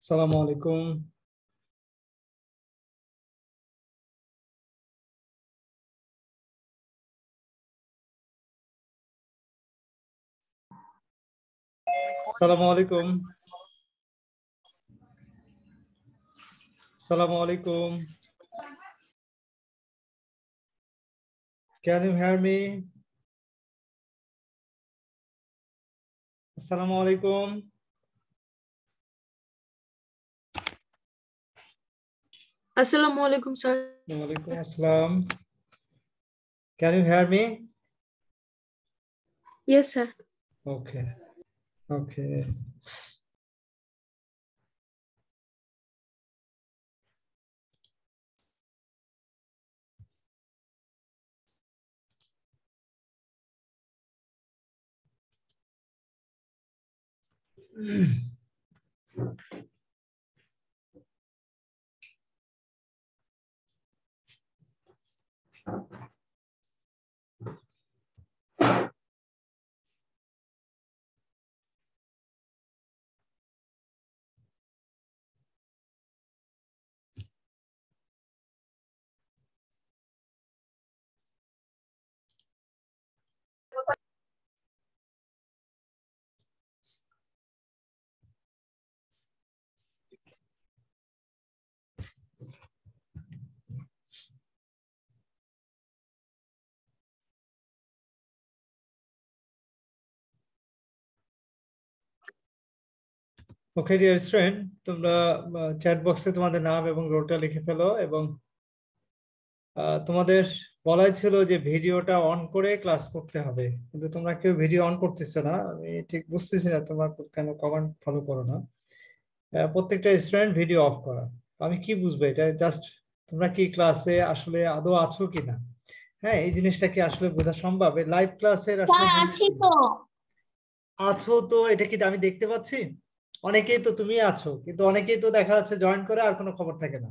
আসসালামু আলাইকুম। আসসালামু আলাইকুম। আসসালামু আলাইকুম। Can you hear me? আসসালামু আলাইকুম। Assalamu alaikum, sir. ওয়ালাইকুম আসসালাম। Can you hear me? Yes, sir. Okay. Okay. Okay dear student, তোমরা চ্যাট বক্সে তোমাদের নাম এবং রোলটা লিখে ফেলো এবং তোমাদের বলাই ছিল যে ভিডিওটা অন করে ক্লাস করতে হবে, কিন্তু তোমরা কেউ ভিডিও অন করতেছো না। আমি ঠিক বুঝতেছি না তোমরা কেন কমান্ড ফলো করো না। প্রত্যেকটা স্টুডেন্ট ভিডিও অফ করা। আমি কি বুঝবো এটা? জাস্ট তোমরা কি ক্লাসে আসলে আদৌ আছো কিনা? হ্যাঁ, এই জিনিসটা কি আসলে বোঝা সম্ভব? লাইভ ক্লাসের আসলে আছি তো। আছো তো, এটা কি আমি দেখতে পাচ্ছি? অনেকেই তো, তুমি আছো কিন্তু অনেকেই তো দেখা যাচ্ছে জয়েন করে আর কোনো খবর থাকে না।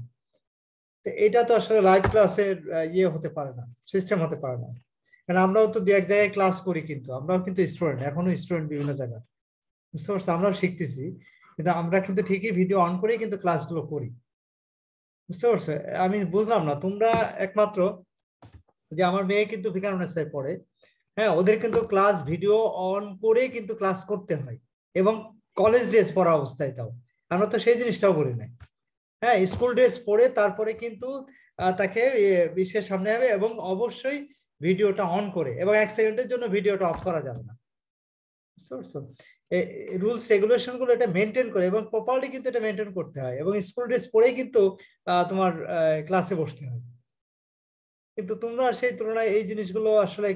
তো এটা তো আসলে লাইভ ক্লাসের ইয়ে হতে পারে না, সিস্টেম হতে পারে না। কারণ আমরাও তো দু এক জায়গায় ক্লাস করি, কিন্তু আমরাও কিন্তু স্টুডেন্ট, এখনো স্টুডেন্ট বিভিন্ন জায়গায়, বুঝতে পারছো? আমরাও শিখতেছি, কিন্তু আমরা কিন্তু ঠিকই ভিডিও অন করেই কিন্তু ক্লাসগুলো করি, বুঝতে পারছো? আমি বুঝলাম না, তোমরা একমাত্র যে আমার মেয়ে কিন্তু ভিকারুননিসায় পড়ে, হ্যাঁ, ওদের কিন্তু ক্লাস ভিডিও অন করে কিন্তু ক্লাস করতে হয়, এবং কলেজ ড্রেস পরা অবস্থায়। তাও আমরা তো সেই জিনিসটাও করি নাই। হ্যাঁ, স্কুল ড্রেস পরে তারপরে কিন্তু তাকে বিশ্বের সামনে হবে, এবং অবশ্যই ভিডিওটা অন করে, এবং 1 সেকেন্ডের জন্য ভিডিওটা অফ করা যাবে না, বুঝতে পারছো? রুলস রেগুলেশন গুলো এটা মেনটেন করে, এবং প্রপারলি কিন্তু এটা মেনটেন করতে হয়, এবং স্কুল ড্রেস পরেই কিন্তু তোমার ক্লাসে বসতে হয়। কিন্তু তোমরা সেই তুলনায় এই জিনিসগুলো আসলে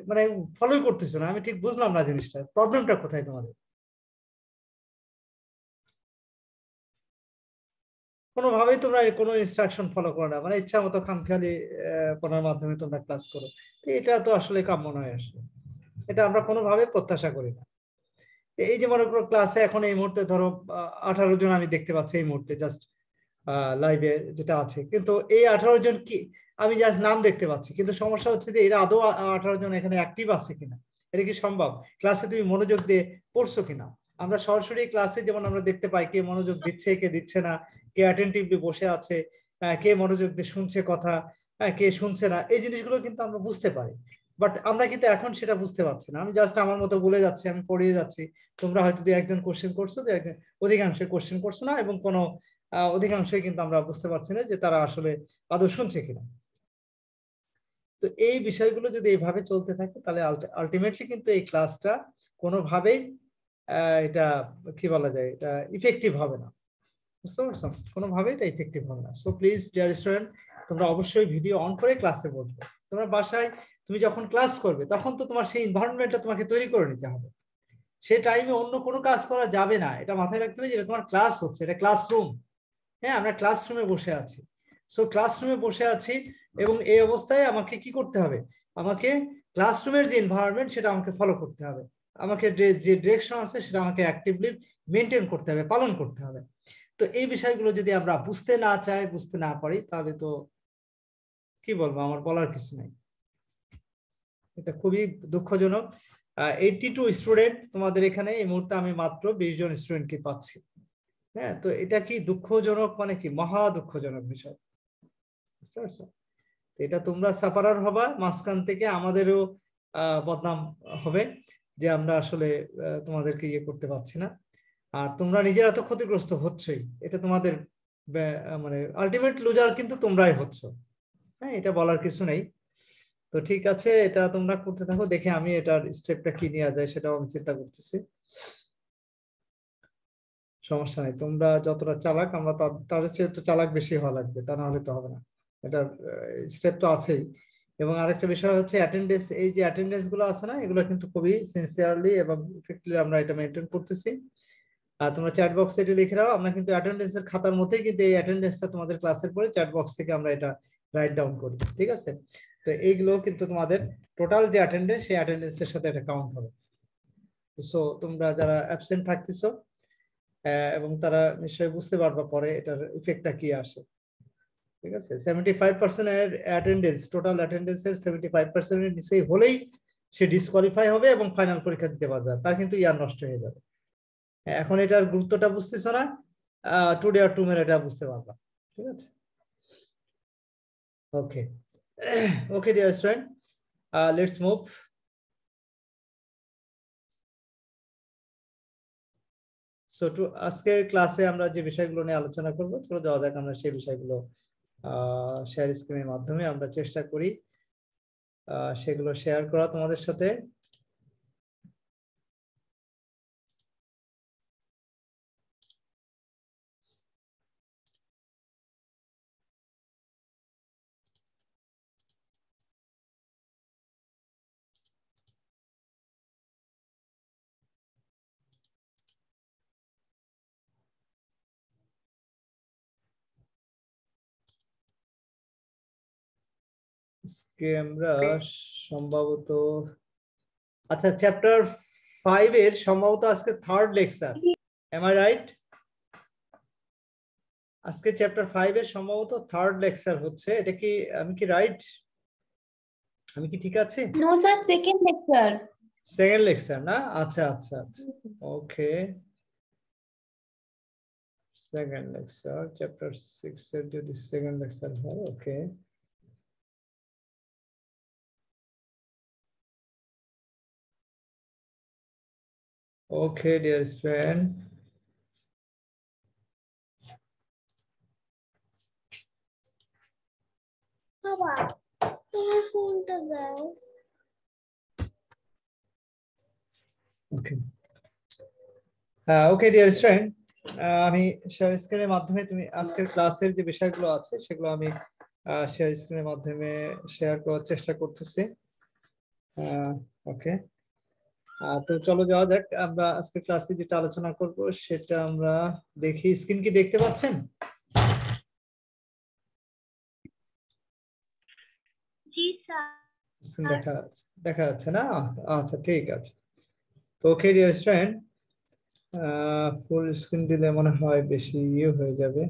মানে ফলোই করতেছো না। আমি ঠিক বুঝলাম না জিনিসটা, প্রবলেমটা কোথায় তোমাদের? কোনোভাবেই তোমরা কোনো ইনস্ট্রাকশন ফলো করো না, মানে ইচ্ছা মতো খামখেয়ালি পড়ার মাধ্যমে তোমরা ক্লাস করো। তো এটা তো আসলে কাম্য নয় আসলে, এটা আমরা কোনোভাবে প্রত্যাশা করি না। এই যে মনে করো ক্লাসে এখন এই মুহূর্তে ধরো 18 জন আমি দেখতে পাচ্ছি এই মুহূর্তে, জাস্ট লাইভে যেটা আছে, কিন্তু এই 18 জন কি, আমি জাস্ট নাম দেখতে পাচ্ছি, কিন্তু সমস্যা হচ্ছে যে এরা আদৌ 18 জন এখানে অ্যাক্টিভ আছে কিনা? এটা কি সম্ভব? ক্লাসে তুমি মনোযোগ দিয়ে পড়ছো কিনা? আমরা সরাসরি ক্লাসে যেমন আমরা দেখতে পাই কে মনোযোগ দিচ্ছে, কে দিচ্ছে না, কে অ্যাটেন্টিভলি বসে আছে, কে মনোযোগ দিয়ে শুনছে কথা, কে শুনছে না, এই জিনিসগুলো কিন্তু আমরা বুঝতে পারি। বাট আমরা কিন্তু এখন সেটা বুঝতে পারছি না। আমি জাস্ট আমার মতো বলে যাচ্ছি, আমি পড়িয়ে যাচ্ছি, তোমরা হয়তো 2-1 জন কোশ্চেন করছো, অধিকাংশ কোশ্চেন করছো না, এবং কোনো অধিকাংশই কিন্তু আমরা বুঝতে পারছি না যে তারা আসলে আদৌ শুনছে কিনা। তো এই বিষয়গুলো যদি এইভাবে চলতে থাকে, তাহলে আলটিমেটলি কিন্তু এই ক্লাসটা কোনোভাবেই এটা কি বলা যায়, এটা ইফেক্টিভ হবে না, বুঝতে পারছো? কোনোভাবেই এটা ইফেক্টিভ হবে না। সো প্লিজ ডিয়ার স্টুডেন্ট, তোমরা অবশ্যই ভিডিও অন করে ক্লাসে বসবে। তোমরা বাসায় তুমি যখন ক্লাস করবে, তখন তো তোমার সেই এনভায়রনমেন্টটা তোমাকে তৈরি করে নিতে হবে। সে টাইমে অন্য কোনো কাজ করা যাবে না, এটা মাথায় রাখতে হবে যে তোমার ক্লাস হচ্ছে, এটা ক্লাসরুম। হ্যাঁ, আমরা ক্লাসরুমে বসে আছি। সো ক্লাসরুমে বসে আছি, এবং এই অবস্থায় আমাকে কি করতে হবে? আমাকে ক্লাসরুমের যে এনভায়রনমেন্ট সেটা আমাকে ফলো করতে হবে। আমাকে যে ডিরেকশন আছে সেটা আমাকে অ্যাক্টিভলি মেনটেন করতে হবে, পালন করতে হবে। তো এই বিষয়গুলো যদি আমরা বুঝতে না চাই, বুঝতে না পারি, তাহলে তো কি বলবো, আমার বলার কিছু নাই। এটা খুবই দুঃখজনক। 82 স্টুডেন্ট তোমাদের এখানে, এই মুহূর্তে আমি মাত্র 20 জন স্টুডেন্টকে পাচ্ছি। হ্যাঁ, তো এটা কি দুঃখজনক, মানে কি মহা দুঃখজনক বিষয়, বুঝতে পারছো? এটা তোমরা সাফারার হবা, মাঝখান থেকে আমাদেরও বদনাম হবে যে আমরা আসলে তোমাদেরকে ইয়ে করতে পারছি না, আর তোমরা নিজেরা তো ক্ষতিগ্রস্ত হচ্ছই, এটা তোমাদের মানে আলটিমেট লুজার কিন্তু তোমরাই হচ্ছ। হ্যাঁ, এটা বলার কিছু নেই। তো ঠিক আছে, এটা তোমরা করতে থাকো, দেখে আমি এটার স্টেপটা কি নেওয়া যায় সেটাও আমি চিন্তা করতেছি। সমস্যা নেই, তোমরা যতটা চালাক, আমরা তার চেয়ে তো চালাক বেশি হওয়া লাগবে, তা না হলে তো হবে না। এটার স্টেপ তো আছেই। এবং আরেকটা বিষয় হচ্ছে অ্যাটেন্ডেন্স, এই যে অ্যাটেন্ডেন্স গুলো আছে না, এগুলো কিন্তু খুবই সিনসিয়ারলি এবং ইফেক্টলি আমরা এটা মেনটেন করতেছি। আর তোমরা চ্যাট বক্সে এটা লিখে রাখো, আমরা কিন্তু অ্যাটেন্ডেন্সের খাতার মধ্যেই কিন্তু এই অ্যাটেন্ডেন্সটা তোমাদের ক্লাসের পরে চ্যাট বক্স থেকে আমরা এটা রাইট ডাউন করি, ঠিক আছে? তো এইগুলো কিন্তু তোমাদের টোটাল যে অ্যাটেন্ডেন্স, সেই অ্যাটেন্ডেন্সের সাথে এটা কাউন্ট হবে। সো তোমরা যারা অ্যাবসেন্ট থাকতেছো এবং তারা নিশ্চয়ই বুঝতে পারবা পরে এটার ইফেক্টটা কি আসে, ঠিক আছে? 75% এর অ্যাটেন্ডেন্স, টোটাল অ্যাটেন্ডেন্সের 75% এর নিচেই হলেই সে ডিসকোয়ালিফাই হবে এবং ফাইনাল পরীক্ষা দিতে পারবে, তার কিন্তু ইয়ার নষ্ট হয়ে যাবে। এখন এটার গুরুত্বটা বুঝতেছো না, টুডে আর টুমরো এটা বুঝতে পারবা, ঠিক আছে? Okay okay dear student, let's move. So আজকের ক্লাসে আমরা যে বিষয়গুলো নিয়ে আলোচনা করবো, চলো যাওয়া যাক আমরা সেই বিষয়গুলো শেয়ার স্ক্রিনের মাধ্যমে আমরা চেষ্টা করি সেগুলো শেয়ার করা তোমাদের সাথে। আজকে আমরা সম্ভবত, আচ্ছা, চ্যাপ্টার 5 এর সম্ভবত আজকে third lecture, am I right? আজকে চ্যাপ্টার 5 এর সম্ভবত থার্ড লেকচার হচ্ছে, এটা কি, আমি কি রাইট? আমি কি ঠিক আছে? No sir, second lecture. Second lecture না? আচ্ছা আচ্ছা আচ্ছা, ওকে, সেকেন্ড লেকচার, চ্যাপ্টার 6 এর যদি সেকেন্ড লেকচার হয়, ওকে। ওকে ডিয়ার স্টুডেন্ট, বাবা তোমার ফোনটা দাও। ওকে ওকে ডিয়ার স্টুডেন্ট, আমি শেয়ার স্ক্রিনের মাধ্যমে তুমি আজকের ক্লাসের যে বিষয়গুলো আছে সেগুলো আমি শেয়ার স্ক্রিনের মাধ্যমে শেয়ার করার চেষ্টা করতেছি। ওকে, তো চলো যাওয়া যাক, আমরা আজকে ক্লাসে যেটা আলোচনা করব সেটা আমরা দেখি। স্ক্রিন কি দেখতে পাচ্ছেন? জি স্যার। স্ক্রিন দেখা যাচ্ছে না? আচ্ছা ঠিক আছে। ওকে ডিয়ার স্টুডেন্ট, ফুল স্ক্রিন দিলে মনে হয় বেশি ইয়ে হয়ে যাবে।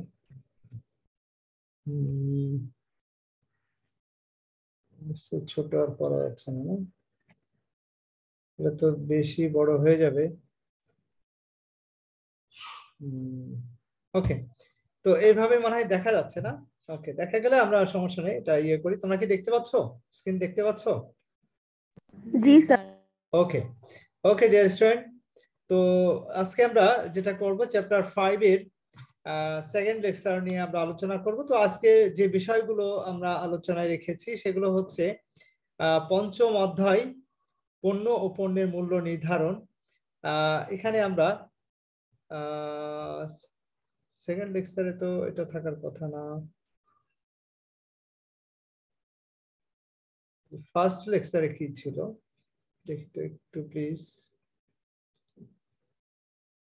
ছোট আর পড়া যাচ্ছে না, এটা তো বেশি বড় হয়ে যাবে। ওকে, তো এইভাবে মনে হয় দেখা যাচ্ছে না? ওকে, দেখা গেলে আমরা সমস্যা নেই, এটা ইয়ে করি। তোমরা কি দেখতে পাচ্ছ? স্ক্রিন দেখতে পাচ্ছ? জি sir. Okay okay dear student, তো আজকে আমরা যেটা করব, চ্যাপ্টার 5 এর সেকেন্ড লেকচার নিয়ে আমরা আলোচনা করব। তো আজকে যে বিষয়গুলো আমরা আলোচনায় রেখেছি সেগুলো হচ্ছে পঞ্চম অধ্যায়, পণ্য ও পণ্যের মূল্য নির্ধারণ। এখানে আমরা সেকেন্ড লেকচারে তো এটা থাকার কথা না, ফার্স্ট লেকচারে কি ছিল দেখি তো একটু প্লিজ।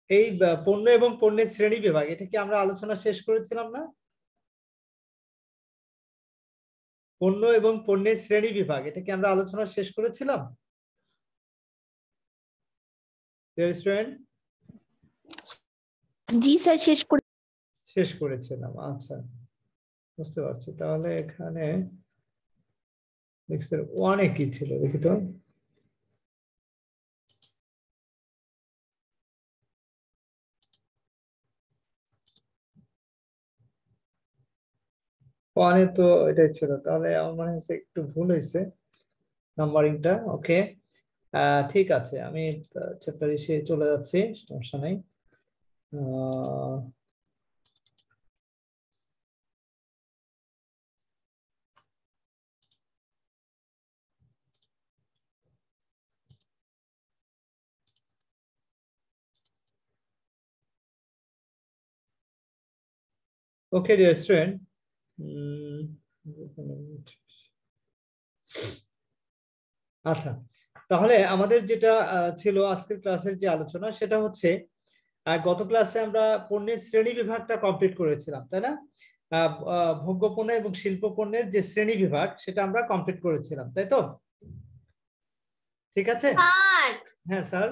এই পণ্য এবং পণ্যের শ্রেণী বিভাগ, এটা কি আমরা আলোচনা শেষ করেছিলাম না? পণ্য এবং পণ্যের শ্রেণী বিভাগ, এটা কি আমরা আলোচনা শেষ করেছিলাম স্টুডেন্ট? জি স্যার, শেষ করেছিলাম, আচ্ছা বুঝতে পারছি। তাহলে এখানে লেকচার 1 এ কি ছিল দেখি তো। ওয়ানে তো এটাই ছিল, তাহলে আমার মনে হচ্ছে একটু ভুল হয়েছে নাম্বারিংটা। ওকে, ঠিক আছে, আমি চ্যাপ্টার এসে চলে যাচ্ছি, সমস্যা নেই। ওকে ডিয়ার স্টুডেন্ট, আচ্ছা, তাহলে আমাদের যেটা ছিল আজকের ক্লাসের যে আলোচনা, সেটা হচ্ছে গত ক্লাসে আমরা পণ্যের শ্রেণী বিভাগটা কমপ্লিট করেছিলাম, তাই না? ভোগ্য পণ্য এবং শিল্প পণ্যের যে শ্রেণী বিভাগ, সেটা আমরা কমপ্লিট করেছিলাম, তাই তো? ঠিক আছে। হ্যাঁ স্যার।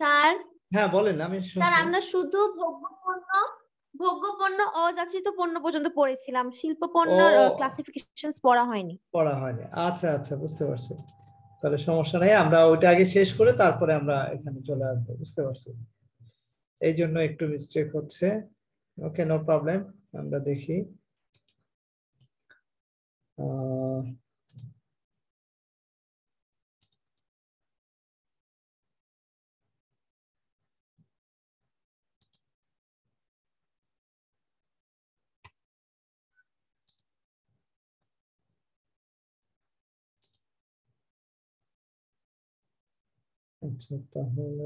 স্যার হ্যাঁ বলেন, আমি স্যার শুনছি। আমরা শুধু ভোগ্য পণ্য অযাচিত পণ্য পর্যন্ত পড়েছিলাম, শিল্প পণ্যের ক্লাসিফিকেশনস পড়া হয়নি। পড়া হয়নি, আচ্ছা আচ্ছা, বুঝতে পারছি। তাহলে সমস্যা নেই, আমরা ওইটা আগে শেষ করে তারপরে আমরা এখানে চলে আসবো, বুঝতে পারছি। এই জন্য একটু মিস্টেক হচ্ছে। ওকে, নো প্রবলেম। আমরা দেখি আচ্ছা, তাহলে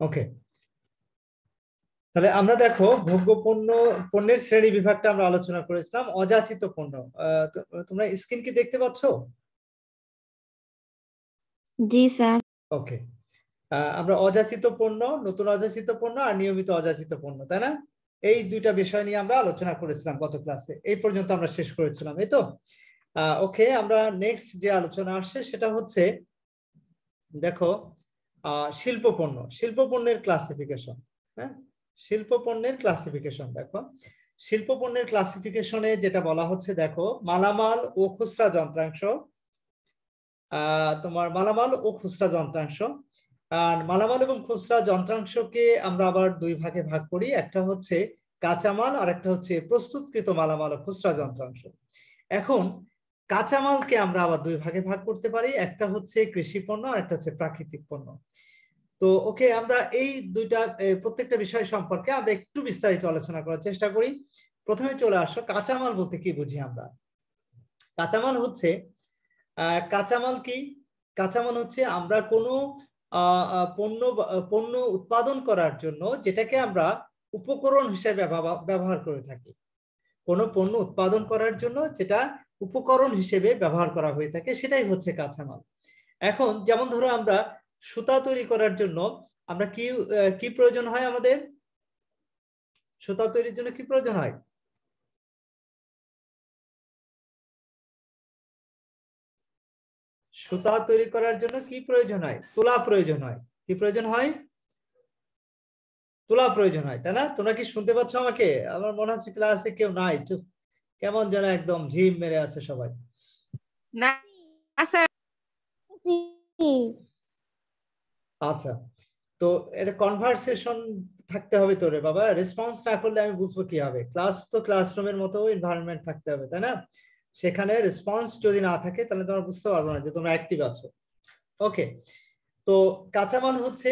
ওকে, তাহলে আমরা দেখো ভোগ্য পণ্য পণ্যের শ্রেণী বিভাগটা আমরা আলোচনা করেছিলাম। অযাচিত পণ্য, তোমরা স্ক্রিন কি দেখতে পাচ্ছ? জি স্যার। ওকে, আমরা অযাচিত পণ্য, নতুন অযাচিত পণ্য আর নিয়মিত অযাচিত পণ্য, তাই না? এই দুইটা বিষয় নিয়ে আমরা আলোচনা করেছিলাম গত ক্লাসে, এই পর্যন্ত আমরা শেষ করেছিলাম, এই তো? ওকে, আমরা নেক্সট যে আলোচনা আসছে সেটা হচ্ছে দেখো শিল্প পণ্য, শিল্প পণ্যের ক্লাসিফিকেশন। হ্যাঁ, শিল্প পণ্যের ক্লাসিফিকেশন দেখো, শিল্প পণ্যের ক্লাসিফিকেশনে যেটা বলা হচ্ছে দেখো, মালামাল ও খুচরা যন্ত্রাংশ, তোমার মালামাল ও খুচরা যন্ত্রাংশ। আর মালামাল এবং খুচরা যন্ত্রাংশকে আমরা আবার দুই ভাগে ভাগ করি, একটা হচ্ছে কাঁচামাল আর একটা হচ্ছে প্রস্তুতকৃত মালামাল ও খুচরা যন্ত্রাংশ। এখন কাঁচামালকে আমরা আবার দুই ভাগে ভাগ করতে পারি, একটা হচ্ছে কৃষি পণ্য আর একটা হচ্ছে প্রাকৃতিক পণ্য। তো ওকে, আমরা এই দুইটা প্রত্যেকটা বিষয় সম্পর্কে আমরা একটু বিস্তারিত আলোচনা করার চেষ্টা করি। প্রথমে চলে আসো, কাঁচামাল বলতে কি বুঝি আমরা? কাঁচামাল হচ্ছে কাঁচামাল কি? কাঁচামাল হচ্ছে আমরা কোনো পণ্য পণ্য উৎপাদন করার জন্য যেটাকে আমরা উপকরণ হিসেবে ব্যবহার করে থাকি। কোনো পণ্য উৎপাদন করার জন্য যেটা উপকরণ হিসেবে ব্যবহার করা হয়ে থাকে, সেটাই হচ্ছে কাঁচামাল। এখন যেমন ধরো, আমরা সুতা তৈরি করার জন্য আমরা কি কি প্রয়োজন হয় আমাদের? সুতা তৈরির জন্য কি প্রয়োজন হয়? সুতা তৈরি করার জন্য কি প্রয়োজন হয়? তুলা প্রয়োজন হয়। কি প্রয়োজন হয়? তুলা প্রয়োজন হয়, তাই না? তোমরা কি শুনতে পাচ্ছ আমাকে? আমার মনে হচ্ছে ক্লাসে কেউ নাই, চুপ, কেমন যেন একদম ঝিম মেরে আছে সবাই। না স্যার। আচ্ছা, তো এটা কনভারসেশন থাকতে হবে তো রে বাবা, রেসপন্স না করলে আমি বুঝবো কি হবে? ক্লাস তো ক্লাসরুমের মতো এনভায়রনমেন্ট থাকতে হবে, তাই না? সেখানে রেসপন্স যদি না থাকে তাহলে তোমরা বুঝতে পারবো না যে তোমরা অ্যাক্টিভ আছো। ওকে, তো কাঁচামাল হচ্ছে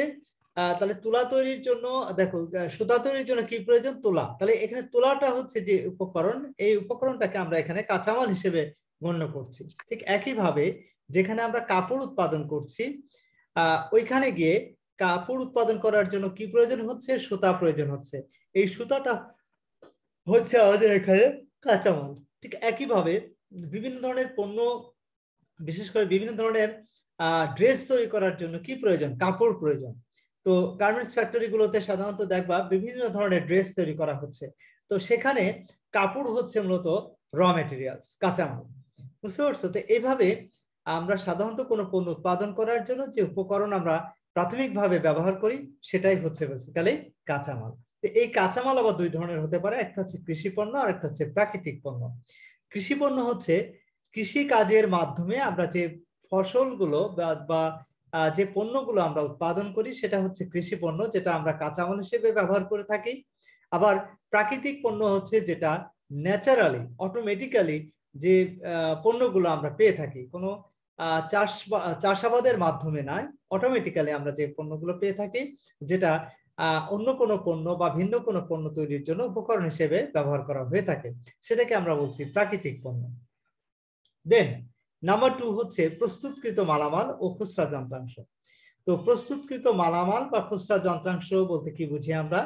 তাহলে তুলা তৈরির জন্য দেখো, সুতা তৈরির জন্য কি প্রয়োজন? তুলা। তাহলে এখানে তুলাটা হচ্ছে যে উপকরণ, এই উপকরণটাকে আমরা এখানে কাঁচামাল হিসেবে গণ্য করছি। ঠিক একইভাবে যেখানে আমরা কাপড় উৎপাদন করছি, ওইখানে গিয়ে কাপড় উৎপাদন করার জন্য কি প্রয়োজন হচ্ছে? সুতা প্রয়োজন হচ্ছে। এই সুতাটা হচ্ছে আমাদের এখানে কাঁচামাল। ঠিক একইভাবে বিভিন্ন ধরনের পণ্য, বিশেষ করে বিভিন্ন ধরনের ড্রেস তৈরি করার জন্য কি প্রয়োজন? কাপড় প্রয়োজন। তো গার্মেন্টস ফ্যাক্টরি গুলোতে সাধারণত দেখবা বিভিন্ন ধরনের ড্রেস তৈরি করা হচ্ছে, তো সেখানে কাপড় হচ্ছে মূলত র মেটেরিয়ালস, কাঁচামাল। বুঝতে পারছো? তো এইভাবে আমরা সাধারণত কোনো পণ্য উৎপাদন করার জন্য যে উপকরণ আমরা প্রাথমিকভাবে ব্যবহার করি, সেটাই হচ্ছে বেসিক্যালি কাঁচামাল। এই কাঁচামাল আবার দুই ধরনের হতে পারে, একটা হচ্ছে কৃষি পণ্য আর একটা হচ্ছে প্রাকৃতিক পণ্য। কৃষি পণ্য হচ্ছে কৃষি কাজের মাধ্যমে আমরা যে ফসলগুলো বা যে পণ্যগুলো আমরা উৎপাদন করি সেটা হচ্ছে কৃষি পণ্য, যেটা আমরা কাঁচামাল হিসেবে ব্যবহার করে থাকি। আবার প্রাকৃতিক পণ্য হচ্ছে যেটা ন্যাচারালি অটোমেটিক্যালি যে পণ্যগুলো আমরা পেয়ে থাকি, কোনো চাষাবাদের মাধ্যমে নয়, অটোমেটিক্যালি আমরা যে পণ্যগুলো পেয়ে থাকি, যেটা অন্য কোনো পণ্য বা ভিন্ন কোনো পণ্য তৈরির জন্য উপকরণ হিসেবে ব্যবহার করা হয়ে থাকে, সেটাকে আমরা বলছি প্রাকৃতিক পণ্য। দেন নাম্বার 2 হচ্ছে প্রস্তুতকৃত মালামাল ও খুচরা যন্ত্রাংশ। তো প্রস্তুতকৃত মালামাল বা খুচরা যন্ত্রাংশ বলতে কি বুঝি আমরা?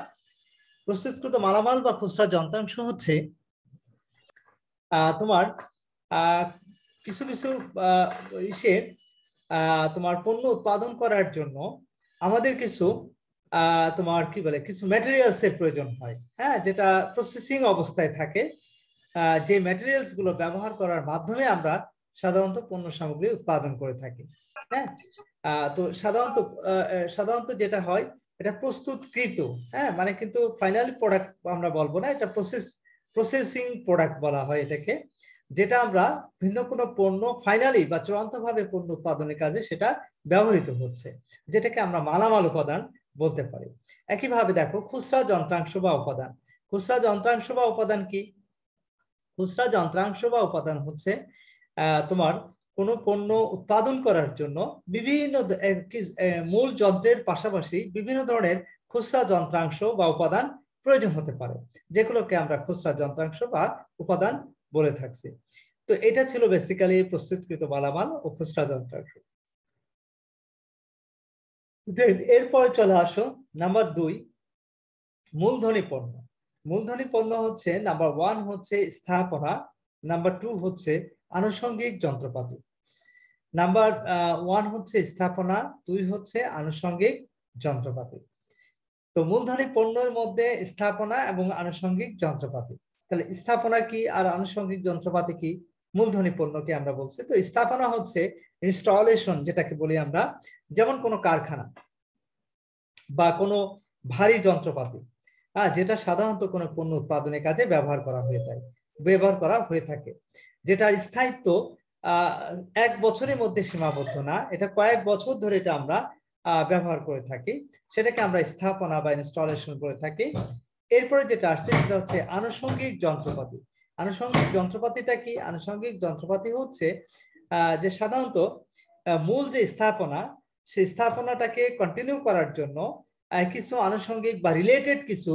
প্রস্তুতকৃত মালামাল বা খুচরা যন্ত্রাংশ হচ্ছে তোমার কিছু কিছু ইসে তোমার পণ্য উৎপাদন করার জন্য আমাদের কিছু তোমার কি বলে কিছু ম্যাটেরিয়ালস এর প্রয়োজন হয়, হ্যাঁ, যেটা প্রসেসিং অবস্থায় থাকে। যে ম্যাটেরিয়ালস গুলো ব্যবহার করার মাধ্যমে আমরা সাধারণত পণ্য সামগ্রী উৎপাদন করে থাকি, হ্যাঁ। তো সাধারণত যেটা হয় এটা প্রস্তুতকৃত, হ্যাঁ, মানে কিন্তু ফাইনালি প্রোডাক্ট আমরা বলবো না, এটা প্রসেসিং প্রোডাক্ট বলা হয় এটাকে, যেটা আমরা ভিন্ন কোনো পণ্য ফাইনালি বা চূড়ান্তভাবে পণ্য উৎপাদনের কাজে সেটা ব্যবহৃত হচ্ছে, যেটাকে আমরা মালামাল উপাদান বলতে পারি। একইভাবে দেখো খুচরা যন্ত্রাংশ বা উপাদান। খুচরা যন্ত্রাংশ বা উপাদান কি? খুচরা যন্ত্রাংশ বা উপাদান হচ্ছে তোমার কোনো পণ্য উৎপাদন করার জন্য বিভিন্ন মূল যন্ত্রের পাশাপাশি বিভিন্ন ধরনের খুচরা যন্ত্রাংশ বা উপাদান প্রয়োজন হতে পারে, যেগুলোকে আমরা খুচরা যন্ত্রাংশ বা উপাদান বলে থাকছি। তো এটা ছিল বেসিক্যালি প্রস্তুতকৃত মালামাল ও খুচরা যন্ত্রাংশ। এরপরে চলে আসো নাম্বার 2, মূলধনী পণ্য। মূলধনী পণ্য হচ্ছে নাম্বার 1 হচ্ছে স্থাপনা, নাম্বার 2 হচ্ছে আনুষঙ্গিক যন্ত্রপাতি। নাম্বার 1 হচ্ছে স্থাপনা, 2 হচ্ছে আনুষঙ্গিক যন্ত্রপাতি। তো মূলধনী পণ্যের মধ্যে স্থাপনা এবং আনুষঙ্গিক যন্ত্রপাতি। তাহলে স্থাপনা কি আর আনুষঙ্গিক যন্ত্রপাতি কি? মূলধনী পণ্যকে আমরা বলছি। তো স্থাপনা হচ্ছে ইনস্টলেশন, যেটাকে বলি আমরা, যেমন কোনো কারখানা বা কোনো ভারী যন্ত্রপাতি, যেটা সাধারণত কোনো পণ্য উৎপাদনের কাজে ব্যবহার করা হয়ে থাকে, যেটার স্থায়িত্ব 1 বছরের মধ্যে সীমাবদ্ধ না, এটা কয়েক বছর ধরে এটা আমরা ব্যবহার করে থাকি, সেটাকে আমরা স্থাপনা বা ইনস্টলেশন করে থাকি। এরপরে যেটা আসছে সেটা হচ্ছে আনুষঙ্গিক যন্ত্রপাতি। আনুষঙ্গিক যন্ত্রপাতিটা কি? আনুষঙ্গিক যন্ত্রপাতি হচ্ছে যে সাধারণত মূল যে স্থাপনা, সেই স্থাপনাটাকে কন্টিনিউ করার জন্য কিছু আনুষঙ্গিক বা রিলেটেড কিছু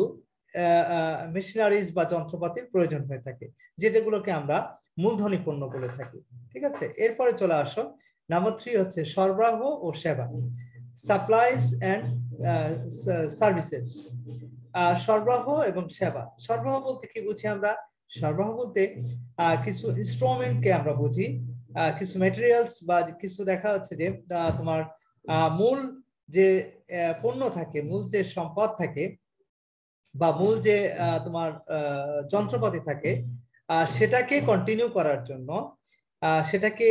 মেশিনারিজ বা যন্ত্রপাতির প্রয়োজন হয়ে থাকে, যেটাগুলোকে আমরা মূলধনী পণ্য বলে থাকি। ঠিক আছে, এরপরে চলে আসো নাম্বার 3 হচ্ছে সরবরাহ ও সেবা, সাপ্লাইজ এন্ড সার্ভিসেস। সরবরাহ এবং সেবা। সরবরাহ বলতে কি বুঝি আমরা? সরবরাহ বলতে কিছু ইনস্ট্রুমেন্টকে আমরা বুঝি, কিছু ম্যাটেরিয়ালস বা কিছু দেখা যাচ্ছে যে তোমার মূল যে পণ্য থাকে, মূল যে সম্পদ থাকে বা মূল যে তোমার যন্ত্রপাতি থাকে, সেটাকে কন্টিনিউ করার জন্য, সেটাকে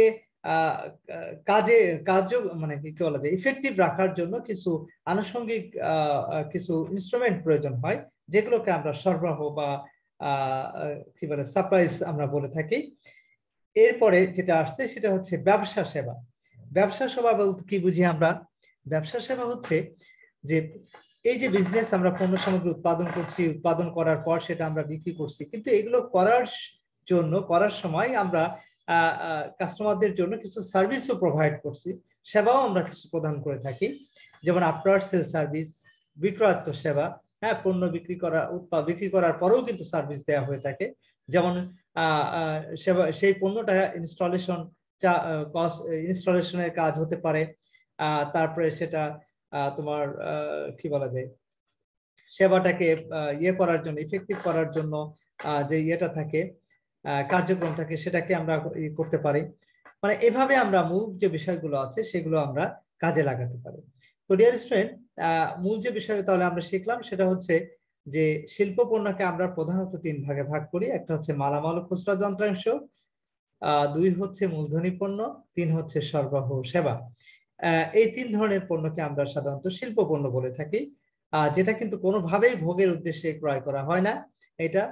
কার্য মানে কি বলা যায় ইফেক্টিভ রাখার জন্য কিছু আনুষঙ্গিক কিছু ইনস্ট্রুমেন্ট প্রয়োজন হয়, যেগুলোকে আমরা সরবরাহ বা কি বলে সাপ্লাইজ আমরা বলে থাকি। এরপরে যেটা আসছে সেটা হচ্ছে ব্যবসা সেবা। ব্যবসা সেবা বলতে কি বুঝি আমরা? ব্যবসা সেবা হচ্ছে যে এই যে বিজনেস, আমরা পণ্য সামগ্রী উৎপাদন করছি, উৎপাদন করার পর সেটা আমরা বিক্রি করছি, কিন্তু এগুলো করার সময় আমরা কাস্টমারদের জন্য কিছু সার্ভিসও প্রোভাইড করছি, সেবাও আমরা কিছু প্রদান করে থাকি, যেমন আফটার সেল সার্ভিস, বিক্রয়াত্মক সেবা, হ্যাঁ, পণ্য বিক্রি করার পরেও কিন্তু সার্ভিস দেওয়া হয়ে থাকে, যেমন সেবা, সেই পণ্যটা ইনস্টলেশনের কাজ হতে পারে, তারপরে সেটা তোমার কি বলা যায় সেবাটাকে ইয়ে করার জন্য, ইফেক্টিভ করার জন্য যে ইয়েটা থাকে, কার্যক্রম থাকে, সেটাকে আমরা করতে পারি। মানে এভাবে আমরা মূল যে বিষয়গুলো আছে সেগুলো আমরা কাজে লাগাতে পারি। তো ডিয়ার স্টুডেন্ট, মূল যে বিষয় তাহলে আমরা শিখলাম সেটা হচ্ছে যে শিল্প পণ্যকে আমরা প্রধানত 3 ভাগে ভাগ করি। একটা হচ্ছে মালামাল ও খুচরা যন্ত্রাংশ, 2 হচ্ছে মূলধনী পণ্য, 3 হচ্ছে সরবরাহ সেবা। এই 3 ধরনের পণ্যকে আমরা সাধারণত শিল্প পণ্য বলে থাকি, যেটা কিন্তু কোনোভাবেই ভোগের উদ্দেশ্যে ক্রয় করা হয় না। এটা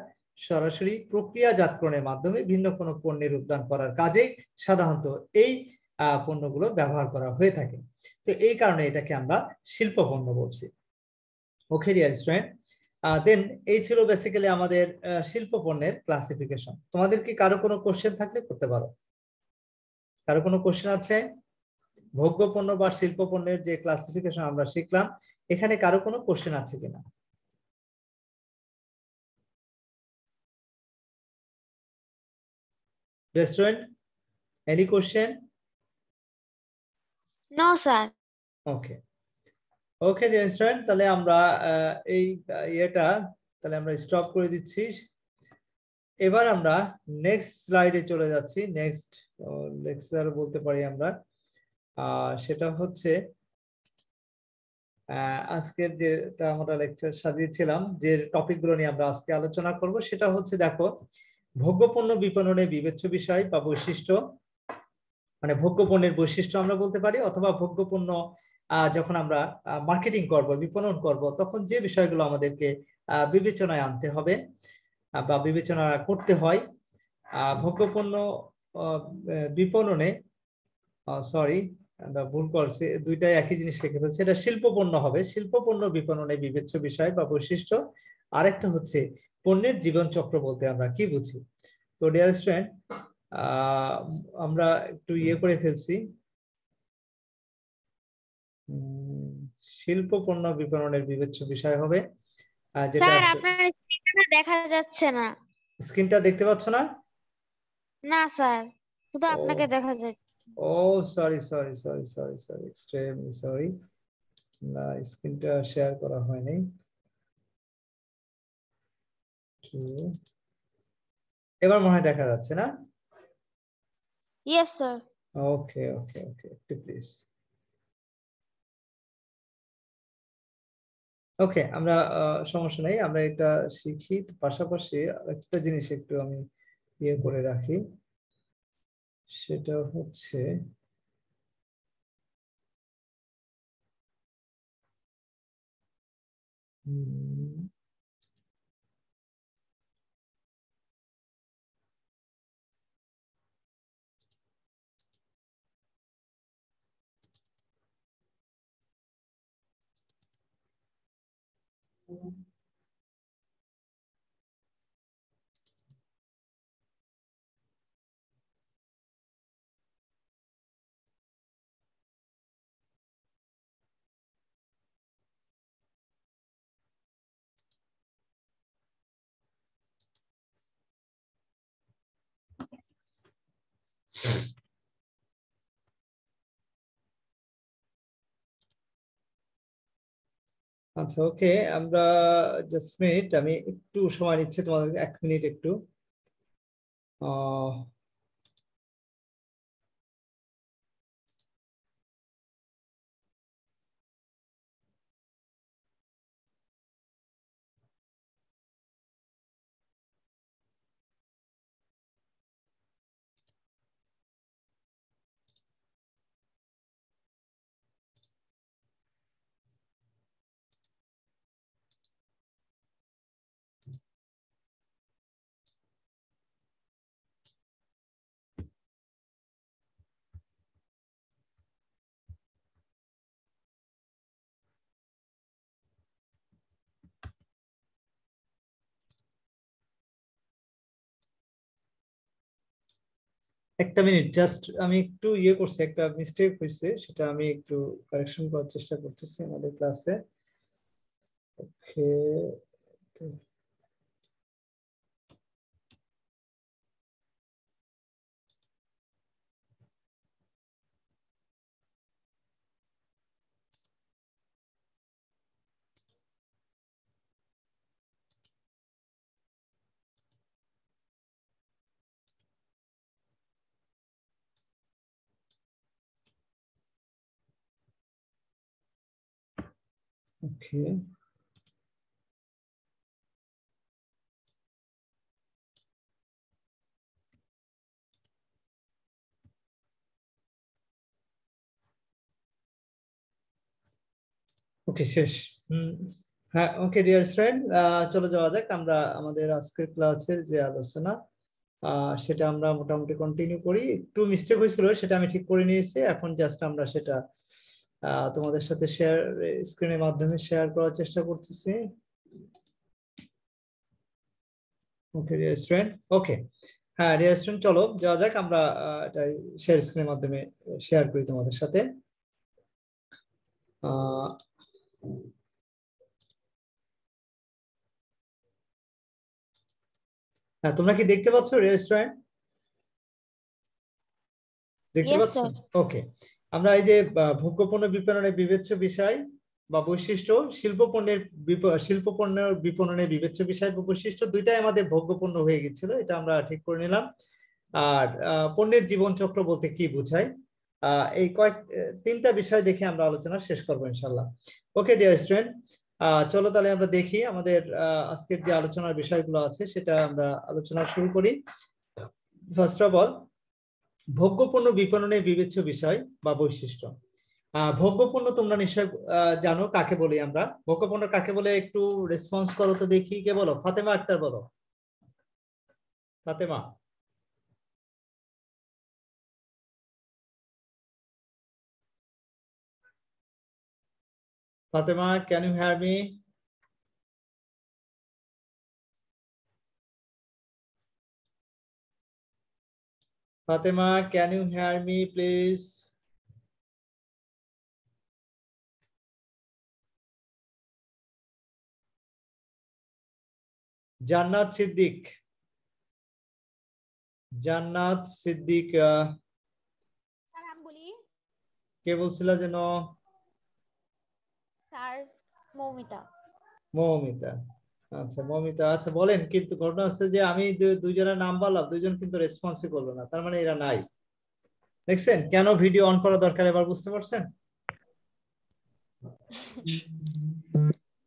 সরাসরি প্রক্রিয়াজাতকরণের মাধ্যমে ভিন্ন কোনো পণ্যের উৎপাদন করার কাজে সাধারণত এই পণ্যগুলো ব্যবহার করা হয়ে থাকে। তো এই কারণে এটাকে আমরা শিল্প পণ্য বলছি। ওকে ডিয়ার স্টুডেন্ট, দেন এই ছিল বেসিক্যালি আমাদের শিল্প পণ্যের ক্লাসিফিকেশন। তোমাদের কি কারো কোনো কোশ্চেন থাকলে করতে পারো? কারো কোনো কোশ্চেন আছে? ভোগ্য পণ্য বা শিল্প পণ্যের যে ক্লাসিফিকেশন আমরা শিখলাম, এখানে কারো কোনো কোশ্চেন আছে কিনা? Restaurant, any question? No sir. Okay okay dear student, তাহলে আমরা এই ইয়েটা তাহলে আমরা স্টপ করে দিচ্ছি। এবার আমরা নেক্সট স্লাইডে চলে যাচ্ছি। নেক্সট লেকচার বলতে পারি আমরা, সেটা হচ্ছে আজকের যেটা আমরা লেকচার সাজিয়েছিলাম, যে টপিকগুলো নিয়ে আমরা আজকে আলোচনা করব সেটা হচ্ছে, দেখো, ভোগ্যপণ্য বিপণনে বিবেচ্য বিষয় বা বৈশিষ্ট্য, মানে ভোগ্যপণ্যের বৈশিষ্ট্য আমরা বলতে পারি, অথবা ভোগ্যপণ্য যখন আমরা মার্কেটিং করব, বিপণন করব, তখন যে বিষয়গুলো আমাদেরকে বিবেচনায় আনতে হবে বা বিবেচনা করতে হয়। ভোগ্যপণ্য বিপণনে, সরি আমরা ভুল করছি, দুইটাই একই জিনিস লিখে ফেলছি। এটা শিল্প পণ্য হবে। শিল্প পণ্য বিপণনে বিবেচ্য বিষয় বা বৈশিষ্ট্য। আরেকটা হচ্ছে পণ্যের জীবন চক্র বলতে আমরা কি বুঝি। তো ডিয়ার স্টুডেন্ট, আমরা একটু ইয়ে করে ফেলছি। শিল্প পণ্য বিপণনের বিবেচ্য বিষয় হবে, যেটা স্যার আপনার স্ক্রিনটা দেখা যাচ্ছে না। স্ক্রিনটা দেখতে পাচ্ছ না? না স্যার, শুধু ও আপনাকে দেখা যাচ্ছে। Oh sorry sorry sorry sorry sorry, extremely sorry, না স্ক্রিনটা শেয়ার করা হয়নি। এবার মনে হয় দেখা যাচ্ছে না? Yes sir. ওকে ওকে ওকে, একটু প্লিজ। ওকে, আমরা সমস্যা নেই, আমরা এটা শিখি। পাশাপাশি আরেকটা জিনিস একটু আমি ইয়ে করে রাখি, সেটা হচ্ছে আচ্ছা ওকে, আমরা জাস্ট মিনিট, আমি একটু সময় নিচ্ছি তোমাদের, 1 মিনিট একটু। একটা মিনিট জাস্ট, আমি একটু ইয়ে করছি, একটা মিস্টেক হয়েছে, সেটা আমি একটু কারেকশন করার চেষ্টা করতেছি আমাদের ক্লাসে। ওকে, ওকে ওকে, শেষ। হ্যাঁ ওকে ডিয়ার স্টুডেন্ট, চলে যাওয়া যাক আমরা আমাদের আজকের ক্লাসের যে আলোচনা, সেটা আমরা মোটামুটি কন্টিনিউ করি। একটু মিস্টেক হয়েছিল, সেটা আমি ঠিক করে নিয়েছি। এখন জাস্ট আমরা সেটা তোমাদের সাথে শেয়ার, স্ক্রিনের মাধ্যমে শেয়ার করার চেষ্টা করতেছি। ওকে ডিয়ার স্টুডেন্ট, ওকে হ্যাঁ ডিয়ার স্টুডেন্ট, চলো যাওয়া যাক, আমরা এটা শেয়ার স্ক্রিনের মাধ্যমে শেয়ার করি তোমাদের সাথে। হ্যাঁ, তোমরা কি দেখতে পাচ্ছ ডিয়ার স্টুডেন্ট? দেখতে পাচ্ছ? ওকে, আমরা এই যে ভোগ্যপণ্য বিপণনের বিবেচ্য বিষয় বা বৈশিষ্ট্য, শিল্পপণ্যের বিপণনের বিবেচ্য বিষয় বা বৈশিষ্ট্য, দুইটাই আমাদের ভোগ্যপণ্য হয়ে গেছিল, এটা আমরা ঠিক করে নিলাম। আর পণ্যের জীবনচক্র বলতে কি বোঝায়, এই তিনটা বিষয় দেখে আমরা আলোচনা শেষ করবো ইনশাল্লাহ। ওকে ডিয়ার স্টুডেন্ট, চলো তাহলে আমরা দেখি আমাদের আজকের যে আলোচনার বিষয়গুলো আছে সেটা আমরা আলোচনা শুরু করি। ফার্স্ট অফ অল, ভোগ্যপণ্য বিপণনের বিবেচ্য বিষয় বা বৈশিষ্ট্য। ভোগ্যপণ্য তোমরা নিশ্চয় জানো কাকে বলি আমরা। ভোগ্যপণ্য কাকে বলে একটু রেসপন্স করো তো দেখি, কে বলো? ফাতেমা আক্তার বলো। Fatema, Fatima, can you hear me? Fatima, can you hear me, please? জান্নাত সিদ্দিক, জান্নাত সিদ্দিক, স্যার আমি বলি। কে বলছিল যেন? স্যার মৌমিতা। মৌমিতা, আচ্ছা মৌমিতা, আচ্ছা বলেন। কিন্তু ঘটনা হচ্ছে যে আমি দুইজনের নাম বললাম, দুইজন কিন্তু রেসপন্সই করলো না, তার মানে এরা নাই। দেখছেন কেন ভিডিও অন করা দরকার, এবার বুঝতে পারছেন?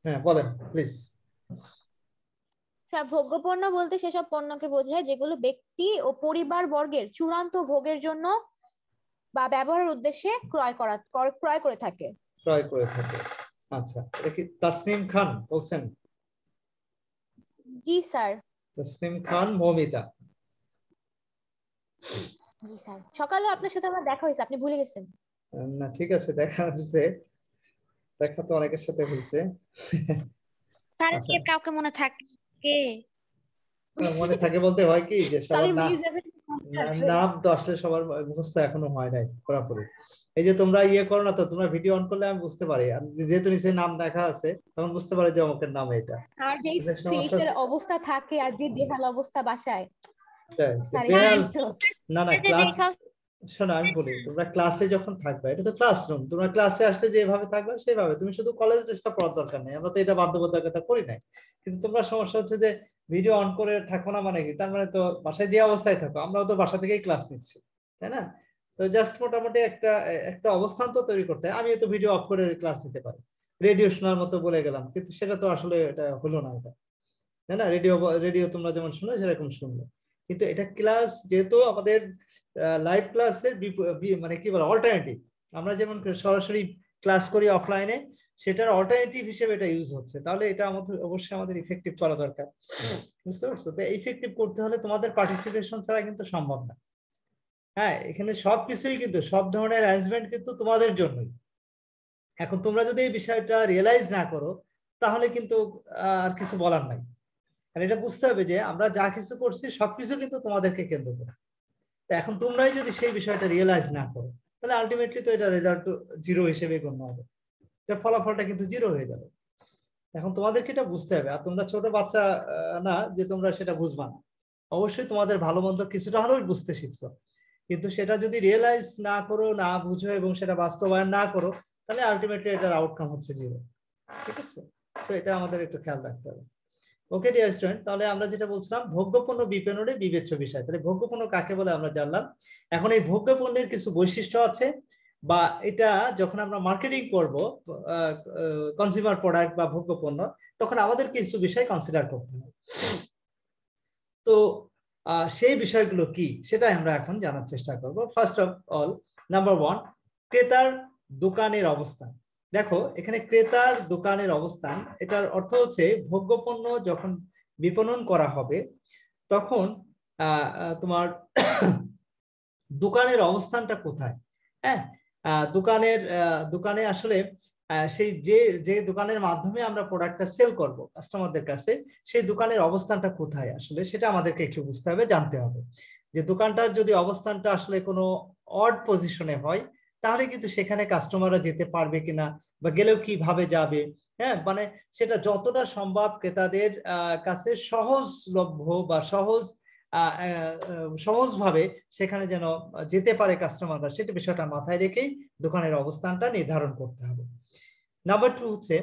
হ্যাঁ বলেন প্লিজ। স্যার ভোগ্যপণ্য বলতে সেসব পণ্যকে বোঝায় যেগুলো ব্যক্তি ও পরিবার বর্গের চূড়ান্ত ভোগের জন্য বা ব্যবহারের উদ্দেশ্যে ক্রয় করে থাকে। ক্রয় করে থাকে, আচ্ছা। এটা কি তাসনিম খান বলছেন? জি স্যার। তাসনিম খান, মৌমিতা। জি স্যার, সকালে আপনার সাথে আমার দেখা হয়েছে, আপনি ভুলে গেছেন। না ঠিক আছে, দেখা হয়েছে, দেখা তো অনেকের সাথে হয়েছে। স্যার আচ্ছা, কি কাউকে মনে থাকে? মনে থাকে বলতে হয় কি যে সবার সবই না, ভুলে যাবেন। নাম তো আসলে সবার মুখস্থ এখনো হয় নাই পুরোপুরি। এই যে তোমরা ইয়ে করো না তো, তোমরা ভিডিও অন করলে আমি বুঝতে পারি, আর যেহেতু নিচে নাম দেখা আছে তখন বুঝতে পারি যে অমুকের নাম এটা। স্যার যে ফেসের অবস্থা থাকে আর যে বেহাল অবস্থা বাসায়, স্যার বেহাল এটাই তো। না না, ক্লাস শোনো আমি বলি, তোমরা ক্লাসে যখন থাকবে, এটা তো ক্লাসরুম, তোমরা ক্লাসে আসলে যেভাবে থাকবে সেভাবে, তুমি শুধু কলেজ ড্রেসটা পড়ার দরকার নেই, আমরা তো এটা বাধ্যবাধকতা করি নাই। কিন্তু তোমরা সমস্যা হচ্ছে যে ভিডিও অন করে থাকো না, মানে কি তার মানে তো বাসায় যে অবস্থায় থাকো, আমরাও তো বাসা থেকেই ক্লাস নিচ্ছি, তাই না? তো জাস্ট মোটামুটি একটা একটা অবস্থান তো তৈরি করতে হয়। আমি তো ভিডিও অফ করে ক্লাস নিতে পারি, রেডিও শোনার মতো বলে গেলাম, কিন্তু সেটা তো আসলে এটা হলো না, এটা তাই না? রেডিও রেডিও তোমরা যেমন শুনো সেরকম শুনবে, কিন্তু এটা ক্লাস যেহেতু আমাদের লাইভ ক্লাসের মানে কি বলে অল্টারনেটিভ, আমরা যেমন সরাসরি ক্লাস করি অফলাইনে, সেটার অল্টারনেটিভ হিসেবে এটা ইউজ হচ্ছে, তাহলে এটা আমাদের অবশ্যই আমাদের ইফেক্টিভ করা দরকার। বুঝতে পারছো? তো ইফেক্টিভ করতে হলে তোমাদের পার্টিসিপেশন ছাড়া কিন্তু সম্ভব না। হ্যাঁ, এখানে সবকিছুই কিন্তু সব ধরনের অ্যারেঞ্জমেন্ট কিন্তু তোমাদের জন্যই। এখন তোমরা যদি এই বিষয়টা রিয়েলাইজ না করো তাহলে কিন্তু আর কিছু বলার নাই। আর এটা বুঝতে হবে যে আমরা যা কিছু করছি সবকিছু কিন্তু তোমাদেরকে কেন্দ্র করে। এখন তোমরাই যদি সেই বিষয়টা রিয়েলাইজ না করো তাহলে আলটিমেটলি তো এটা রেজাল্ট জিরো হিসেবে গণ্য হবে, এটার ফলাফলটা কিন্তু জিরো হয়ে যাবে। এখন তোমাদেরকে এটা বুঝতে হবে, আর তোমরা ছোট বাচ্চা না যে তোমরা সেটা বুঝবা না। অবশ্যই তোমাদের ভালো মন্দ কিছুটা হলেও বুঝতে শিখছো, কিন্তু সেটা যদি রিয়েলাইজ না করো, না বুঝো এবং সেটা বাস্তবায়ন না করো, তাহলে আলটিমেটলি এটার আউটকাম হচ্ছে জিরো। ঠিক আছে, সো এটা আমাদের একটু খেয়াল রাখতে হবে। ওকে ডিয়ার স্টুডেন্ট, তাহলে আমরা যেটা বলছিলাম ভোগ্যপণ্য বিপণনের বিবেচ্য বিষয়, তাহলে ভোগ্যপণ্য কাকে বলে আমরা জানলাম। এখন এই ভোগ্যপণ্যের কিছু বৈশিষ্ট্য আছে, বা এটা যখন আমরা মার্কেটিং করব কনজিউমার প্রোডাক্ট বা ভোগ্যপণ্য, তখন আমাদের কিছু বিষয় কনসিডার করতে হবে। তো সেই বিষয়গুলো কি সেটাই আমরা এখন জানার চেষ্টা করব। ফার্স্ট অফ অল, নাম্বার 1, ক্রেতার দোকানের অবস্থান। দেখো এখানে ক্রেতার দোকানের অবস্থান, এটার অর্থ হচ্ছে ভোগ্যপণ্য যখন বিপণন করা হবে তখন তোমার দোকানের অবস্থানটা কোথায়। হ্যাঁ, দোকানে আসলে সেই যে দোকানের মাধ্যমে আমরা প্রোডাক্টটা সেল করব কাস্টমারদের কাছে, সেই দোকানের অবস্থানটা কোথায় আসলে সেটা আমাদেরকে একটু বুঝতে হবে, জানতে হবে। যে দোকানটার যদি অবস্থানটা আসলে কোনো অড পজিশনে হয়, তাহলে কিন্তু সেখানে কাস্টমাররা যেতে পারবে কিনা, বা গেলেও কিভাবে যাবে। হ্যাঁ, মানে সেটা যতটা সম্ভব ক্রেতাদের কাছে সহজলভ্য বা সহজভাবে সেখানে যেন যেতে পারে কাস্টমাররা, সেটা বিষয়টা মাথায় রেখেই দোকানের অবস্থানটা নির্ধারণ করতে হবে। নাম্বার 2 হচ্ছে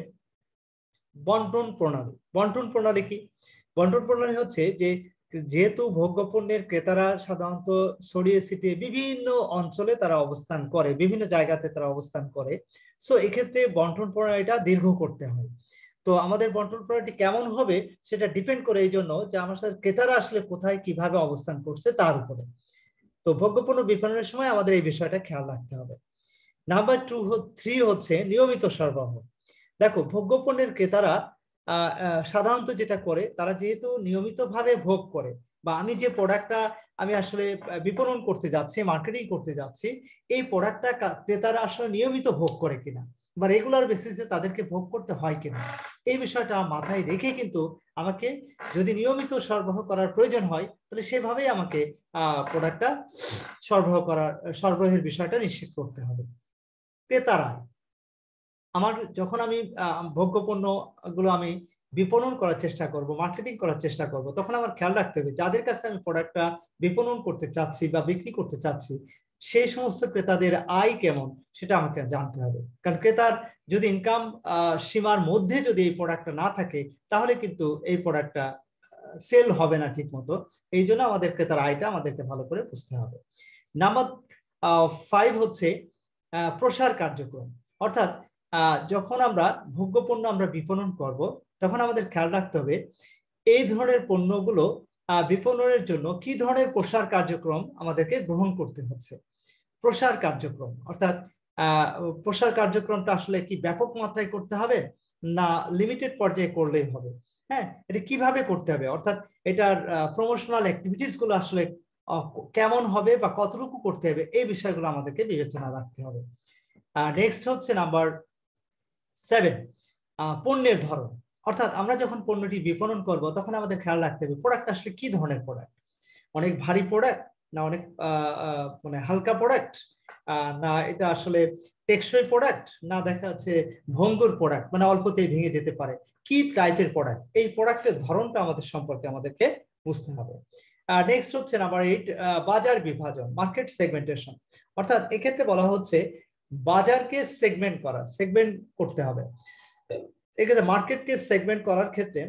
বন্টন প্রণালী। বন্টন প্রণালী কি? বন্টন প্রণালী হচ্ছে যে যেহেতু ভোগ্যপণ্যের ক্রেতারা সাধারণত ছড়িয়ে ছিটিয়ে বিভিন্ন অঞ্চলে তারা অবস্থান করে, বিভিন্ন জায়গাতে তারা অবস্থান করে, সো এক্ষেত্রে বন্টন প্রণালীটা দীর্ঘ করতে হয়। তো আমাদের বন্টন প্রণালীটি কেমন হবে সেটা ডিপেন্ড করে এই জন্য যে আমাদের ক্রেতারা আসলে কোথায় কিভাবে অবস্থান করছে তার উপরে। তো ভোগ্যপণ্য বিপণনের সময় আমাদের এই বিষয়টা খেয়াল রাখতে হবে। নাম্বার 3 হচ্ছে নিয়মিত সরবরাহ। দেখো, ভোগ্যপণ্যের ক্রেতারা সাধারণত যেটা করে, তারা যেহেতু নিয়মিতভাবে ভোগ করে, বা আমি যে প্রোডাক্টটা আমি আসলে বিপণন করতে যাচ্ছি, মার্কেটিং করতে যাচ্ছি, এই প্রোডাক্টটা ক্রেতারা আসলে নিয়মিত ভোগ করে কিনা, বা রেগুলার বেসিসে তাদেরকে ভোগ করতে হয় কিনা, এই বিষয়টা মাথায় রেখে কিন্তু আমাকে যদি নিয়মিত সরবরাহ করার প্রয়োজন হয়, তাহলে সেভাবেই আমাকে প্রোডাক্টটা সরবরাহের বিষয়টা নিশ্চিত করতে হবে। ক্রেতারা যখন আমি ভোগ্যপণ্য গুলো আমি বিপণন করার চেষ্টা করব, মার্কেটিং করার চেষ্টা করব, তখন আমার খেয়াল রাখতে হবে যাদের কাছে আমি প্রোডাক্টটা বিপণন করতে চাচ্ছি বা বিক্রি করতে চাচ্ছি, সেই সমস্ত ক্রেতাদের আয় কেমন সেটা আমাকে জানতে হবে। কারণ ক্রেতার যদি ইনকাম সীমার মধ্যে যদি এই প্রোডাক্টটা না থাকে, তাহলে কিন্তু এই প্রোডাক্টটা সেল হবে না ঠিক মতো। এই জন্য আমাদের ক্রেতার আয়টা আমাদেরকে ভালো করে বুঝতে হবে। নাম্বার 5 হচ্ছে প্রসার কার্যক্রম। অর্থাৎ যখন আমরা ভোগ্যপণ্য আমরা বিপণন করব, তখন আমাদের খেয়াল রাখতে হবে এই ধরনের পণ্যগুলো বিপণনের জন্য কি ধরনের প্রসার কার্যক্রম আমাদেরকে গ্রহণ করতে হচ্ছে। প্রসার কার্যক্রম অর্থাৎ প্রসার কার্যক্রমটা আসলে কি ব্যাপক মাত্রায় করতে হবে, না লিমিটেড পর্যায়ে করলেই হবে। হ্যাঁ, এটা কিভাবে করতে হবে, অর্থাৎ এটার প্রমোশনাল অ্যাক্টিভিটিস গুলো আসলে কেমন হবে বা কতটুকু করতে হবে, এই বিষয়গুলো আমাদেরকে বিবেচনা রাখতে হবে। নেক্সট হচ্ছে নাম্বার 7, পণ্যের ধরন। অর্থাৎ আমরা যখন পণ্যটি বিপণন করব, তখন আমাদের খেয়াল রাখতে হবে প্রোডাক্ট আসলে কি ধরনের প্রোডাক্ট। অনেক ভারী প্রোডাক্ট, না অনেক মানে হালকা প্রোডাক্ট, না এটা আসলে টেকসই প্রোডাক্ট, না দেখা যাচ্ছে ভঙ্গুর প্রোডাক্ট, মানে অল্পতেই ভেঙে যেতে পারে, কি টাইপের প্রোডাক্ট, এই প্রোডাক্টের ধরনটা আমাদের সম্পর্কে আমাদেরকে বুঝতে হবে। নেক্সট হচ্ছে নাম্বার 8, বাজার বিভাজন, মার্কেট সেগমেন্টেশন। অর্থাৎ এক্ষেত্রে বলা হচ্ছে বাজারকে সেগমেন্ট করতে হবে। এক্ষেত্রে মার্কেটকে সেগমেন্ট করার ক্ষেত্রে,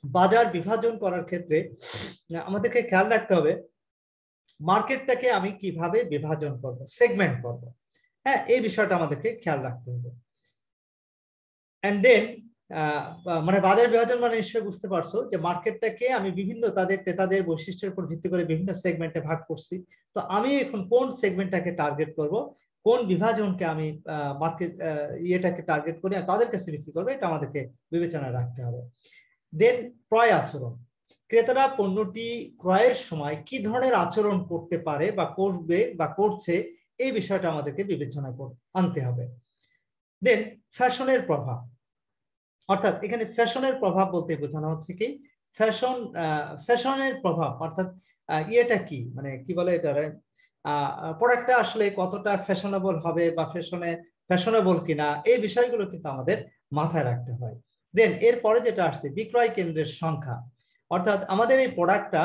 বাজার বিভাজন করার ক্ষেত্রে আমাদেরকে খেয়াল রাখতে হবে মার্কেটটাকে আমি কিভাবে বিভাজন করব, সেগমেন্ট করব। হ্যাঁ, এই বিষয়টা আমাদেরকে খেয়াল রাখতে হবে। এন্ড দেন মানে বাজার বিভাজন মানে নিশ্চয়ই বুঝতে পারছো যে মার্কেটটাকে আমি বিভিন্ন তাদের ক্রেতাদের বৈশিষ্ট্যের উপর ভিত্তি করে বিভিন্ন সেগমেন্টে ভাগ করছি। তো আমি এখন কোন সেগমেন্টটাকে টার্গেট করব, কোন বিভাজনকে আমি মার্কেট ইয়েটাকে টার্গেট করে তাদের কাছে বিক্রি করবো, এটা আমাদেরকে বিবেচনায় রাখতে হবে। দেন ক্রয় আচরণ, ক্রেতারা পণ্যটি ক্রয়ের সময় কি ধরনের আচরণ করতে পারে বা করবে বা করছে, এই বিষয়টা আমাদেরকে বিবেচনা আনতে হবে। দেন ফ্যাশনের প্রভাব, অর্থাৎ এখানে ফ্যাশনের প্রভাব বলতে বোঝানো হচ্ছে কি ফ্যাশনের প্রভাব, অর্থাৎ ইয়েটা কি, মানে কি বলে এটা, প্রোডাক্টটা আসলে কতটা ফ্যাশনেবল হবে বা ফ্যাশনেবল কিনা, এই বিষয়গুলো কিন্তু আমাদের মাথায় রাখতে হয়। দেন এরপরে যেটা আসছে বিক্রয় কেন্দ্রের সংখ্যা, অর্থাৎ আমাদের এই প্রোডাক্টটা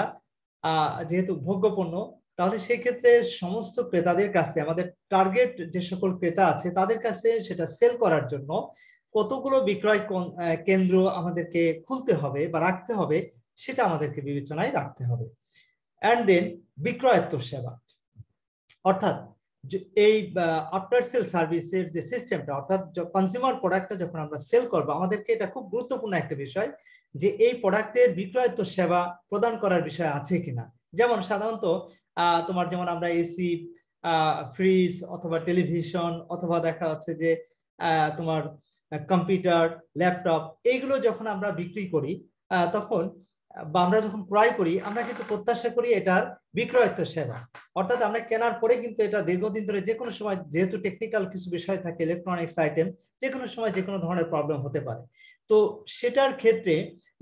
যেহেতু ভোগ্যপণ্য, তাহলে সেই ক্ষেত্রে সমস্ত ক্রেতাদের কাছে, আমাদের টার্গেট যে সকল ক্রেতা আছে তাদের কাছে সেটা সেল করার জন্য কতগুলো বিক্রয় কেন্দ্র আমাদেরকে খুলতে হবে বা রাখতে হবে, সেটা আমাদেরকে বিবেচনায় রাখতে হবে। এন্ড দেন বিক্রয়োত্ত সেবা, অর্থাৎ এই আফটার সেল সার্ভিসের যে সিস্টেমটা, অর্থাৎ কনজিউমার প্রোডাক্টটা যখন আমরা সেল করবো, আমাদেরকে এটা খুব গুরুত্বপূর্ণ একটা বিষয় যে এই প্রোডাক্টের বিক্রয়োত্ত সেবা প্রদান করার বিষয় আছে কিনা। যেমন সাধারণত তোমার যেমন আমরা এসি, ফ্রিজ অথবা টেলিভিশন অথবা দেখা যাচ্ছে যে তোমার কম্পিউটার, ল্যাপটপ, এইগুলো যখন আমরা বিক্রি করি, তখন বা আমরা যখন ক্রয় করি আমরা কিন্তু প্রত্যাশা করি এটার বিক্রয়োত্তর সেবা, অর্থাৎ আমরা কেনার পরে কিন্তু এটা দীর্ঘদিন ধরে যে কোনো সময়, যেহেতু টেকনিক্যাল কিছু বিষয় থাকে, ইলেকট্রনিক্স আইটেম, যে কোনো সময় যে কোনো ধরনের প্রবলেম হতে পারে। তো সেটার ক্ষেত্রে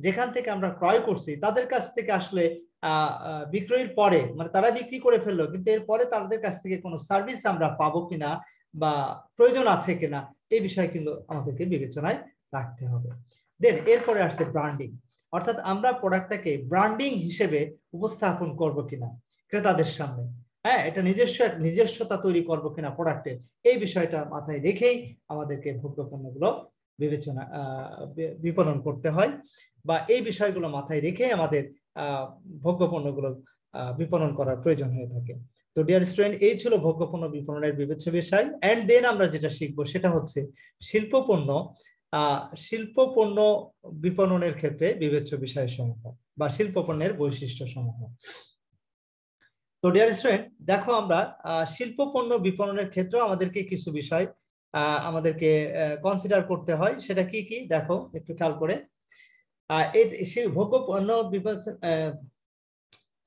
যেখান থেকে আমরা ক্রয় করছি তাদের কাছ থেকে আসলে বিক্রয়ের পরে, মানে তারা বিক্রি করে ফেললো, কিন্তু এরপরে তাদের কাছ থেকে কোনো সার্ভিস আমরা পাবো কিনা বা প্রয়োজন আছে কিনা এই বিষয়ে কিন্তু আমাদেরকে বিবেচনায় রাখতে হবে। দেন এরপরে আসছে ব্র্যান্ডিং, অর্থাৎ আমরা প্রোডাক্টটাকে ব্র্যান্ডিং হিসেবে উপস্থাপন করব কিনা ক্রেতাদের সামনে, হ্যাঁ, এটা নিজস্বতা তৈরি করব কিনা প্রোডাক্টের, এই বিষয়টা মাথায় রেখেই আমাদেরকে ভোগ্য পণ্যগুলো বিপণন করতে হয়, বা এই বিষয়গুলো মাথায় রেখে আমাদের ভোগ্য পণ্যগুলো বিপণন করার প্রয়োজন হয়ে থাকে। তো ডিয়ার স্টুডেন্ট, এই ছিল ভোগ্য পণ্য বিপণনের বিবেচ্য বিষয়। এন্ড দেন আমরা যেটা শিখবো সেটা হচ্ছে শিল্প পণ্য বিপণনের ক্ষেত্রে বিবেচ্য বিষয় সমূহ বা শিল্প পণ্যের বৈশিষ্ট্য সমূহ। তো ডিয়ার স্টুডেন্ট, দেখো আমরা শিল্প পণ্য বিপণনের ক্ষেত্রে আমাদেরকে কিছু বিষয় আমাদেরকে কনসিডার করতে হয়। সেটা কি কি দেখো একটু খেয়াল করে। এই ভোগ্য পণ্য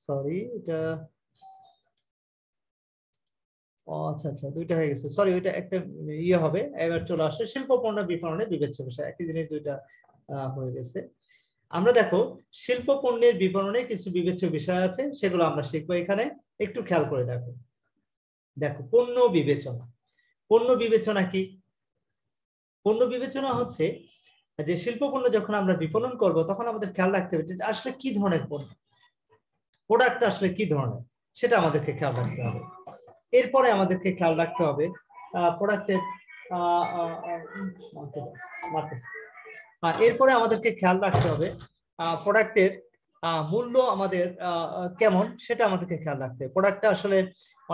সরি, এটা আচ্ছা আচ্ছা, দুইটা হয়ে গেছে, সরি, ওইটা একটা ইয়ে হবে। এবার চলে আসে শিল্প পণ্য বিপণনের বিবেচ্য বিষয়, একই জিনিস দুইটা হয়ে গেছে। আমরা দেখো শিল্প পণ্যের বিপণনে কিছু বিবেচ্য বিষয় আছে, সেগুলো আমরা শিখবো এখানে। একটু খেয়াল করে দেখো। দেখো পণ্য বিবেচনা। পণ্য বিবেচনা কি? পণ্য বিবেচনা হচ্ছে যে শিল্প পণ্য যখন আমরা বিপণন করব তখন আমাদের খেয়াল রাখতে হবে যে আসলে কি ধরনের পণ্য, প্রোডাক্ট আসলে কি ধরনের, সেটা আমাদেরকে খেয়াল রাখতে হবে। এরপরে আমাদেরকে খেয়াল রাখতে হবে প্রোডাক্টের এরপরে আমাদেরকে খেয়াল রাখতে হবে প্রোডাক্টের মূল্য আমাদের কেমন, সেটা আমাদেরকে খেয়াল রাখতে হবে। প্রোডাক্টটা আসলে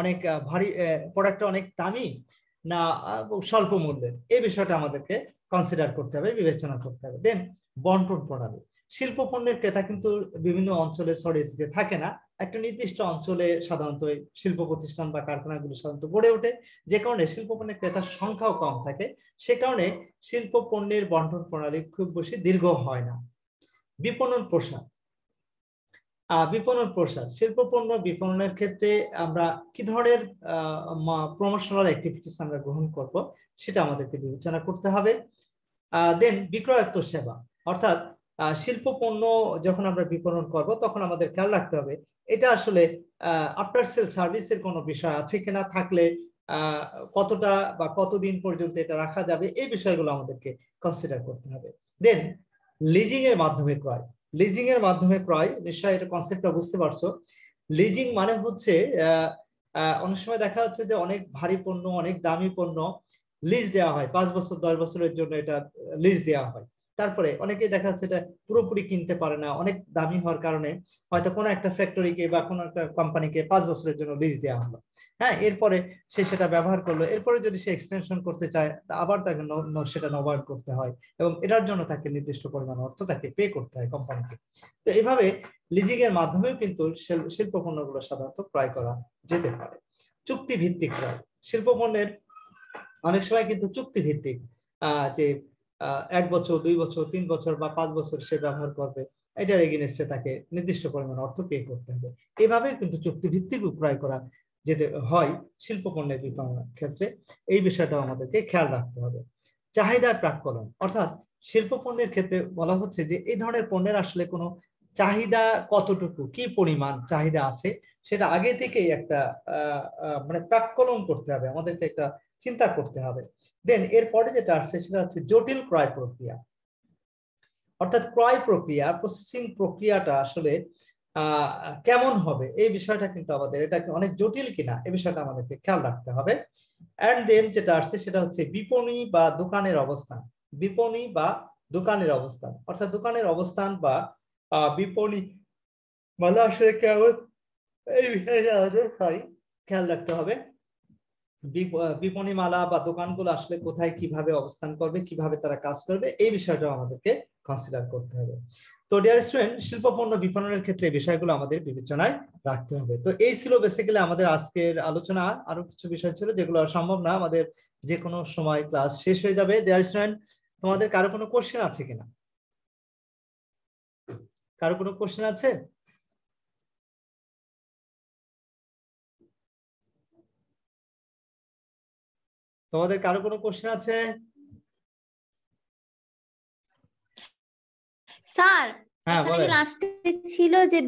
অনেক ভারী, প্রোডাক্টটা অনেক দামি না স্বল্প মূল্যের, এই বিষয়টা আমাদেরকে কনসিডার করতে হবে, বিবেচনা করতে হবে। দেন বন্টন প্রণালী। শিল্প পণ্যের ক্রেতা কিন্তু বিভিন্ন অঞ্চলে ছড়িয়ে ছিটিয়ে থাকে না, একটা নির্দিষ্ট অঞ্চলে সাধারণত শিল্প প্রতিষ্ঠান বা কারখানাগুলো সাধারণত গড়ে ওঠে, যে কারণে শিল্প পণ্যের ক্রেতার সংখ্যাও কম থাকে। সে কারণে শিল্প পণ্যের বন্টন প্রণালী খুব বেশি দীর্ঘ হয় না। বিপণন প্রসার। বিপণন প্রসার, শিল্প পণ্য বিপণনের ক্ষেত্রে আমরা কি ধরনের প্রমোশনাল অ্যাক্টিভিটিস আমরা গ্রহণ করব সেটা আমাদেরকে বিবেচনা করতে হবে। দেন বিক্রয়োত্তর সেবা, অর্থাৎ শিল্প পণ্য যখন আমরা বিপণন করব তখন আমাদের খেয়াল রাখতে হবে এটা আসলে আফটার সেল সার্ভিসের কোনো বিষয় আছে কিনা, থাকলে কতটা বা কতদিন পর্যন্ত এটা রাখা যাবে, এই বিষয়গুলো আমাদেরকে কনসিডার করতে হবে। দেন লিজিং এর মাধ্যমে ক্রয়। লিজিং এর মাধ্যমে ক্রয়, নিশ্চয়ই এটা কনসেপ্টটা বুঝতে পারছো। লিজিং মানে হচ্ছে অনেক সময় দেখা যাচ্ছে যে অনেক ভারী পণ্য, অনেক দামি পণ্য লিজ দেওয়া হয়, 5 বছর 10 বছরের জন্য এটা লিজ দেওয়া হয়। তারপরে অনেকেই দেখা যাচ্ছে এটা পুরোপুরি কিনতে পারে না, অনেক দামি হওয়ার কারণে হয়তো কোনো একটা ফ্যাক্টরিকে বা কোনো একটা কোম্পানিকে 5 বছরের জন্য লিজ দেওয়া হলো, হ্যাঁ, এরপরে সে সেটা ব্যবহার করলো, এরপরে যদি সে এক্সটেনশন করতে চায় আবার তাকে সেটা নবায়ন করতে হয়, এবং এটার জন্য তাকে নির্দিষ্ট পরিমাণ অর্থ তাকে পে করতে হয় কোম্পানিকে। তো এইভাবে লিজিং এর মাধ্যমেও কিন্তু শিল্প পণ্যগুলো সাধারণত ক্রয় করা যেতে পারে। চুক্তি ভিত্তিক ক্রয়। শিল্প পণ্যের অনেক সময় কিন্তু চুক্তি ভিত্তিক, যে 1 বছর 2 বছর 3 বছর বা 5 বছর সে ব্যবহার করবে, এটার এগেইনস্টে তাকে নির্দিষ্ট পরিমাণ অর্থ পে করতে হবে। এভাবে কিন্তু চুক্তি ভিত্তিক ক্রয় করা যেতে হয় শিল্প পণ্যের বিপণনের ক্ষেত্রে, এই বিষয়টাও আমাদেরকে খেয়াল রাখতে হবে। চাহিদার প্রাক্কলন, অর্থাৎ শিল্প পণ্যের ক্ষেত্রে বলা হচ্ছে যে এই ধরনের পণ্যের আসলে কোনো চাহিদা কতটুকু, কি পরিমাণ চাহিদা আছে সেটা আগে থেকেই একটা মানে প্রাক্কলন করতে হবে, আমাদেরকে একটা চিন্তা করতে হবে। দেন এরপরে যেটা আসছে সেটা হচ্ছে জটিল ক্রয় প্রক্রিয়া, অর্থাৎ ক্রয় প্রক্রিয়া, প্রসেসিং প্রক্রিয়াটা আসলে কেমন হবে এই বিষয়টা কিন্তু আমাদের, এটা অনেক জটিল কিনা এই বিষয়টা আমাদেরকে খেয়াল রাখতে হবে। এন্ড দেন যেটা আসছে সেটা হচ্ছে বিপণী বা দোকানের অবস্থান। বিপণী বা দোকানের অবস্থান, অর্থাৎ দোকানের অবস্থান বা বিপণী মানে আসলে কেমন, এই বিষয়টা আমাদের খেয়াল রাখতে হবে। বিপণীমালা বা দোকানগুলো আসলে কোথায় কিভাবে অবস্থান করবে, কিভাবে তারা কাজ করবে, এই বিষয়টাও আমাদেরকে কনসিডার করতে হবে। তো ডিয়ার স্টুডেন্ট, শিল্প পণ্য বিপণনের ক্ষেত্রে এই বিষয়গুলো আমাদের বিবেচনায় রাখতে হবে। তো এই ছিল বেসিক্যালি আমাদের আজকের আলোচনা। আরো কিছু বিষয় ছিল যেগুলো সম্ভব না আমাদের যে কোনো সময় ক্লাস শেষ হয়ে যাবে। ডিয়ার স্টুডেন্ট, তোমাদের কারো কোনো কোশ্চেন আছে কিনা? কারো কোনো কোশ্চেন আছে? তোমাদের কারো কোনো কোশ্চেন আছে? স্যার হ্যাঁ এখানে বলেন। লাস্টে ছিল যে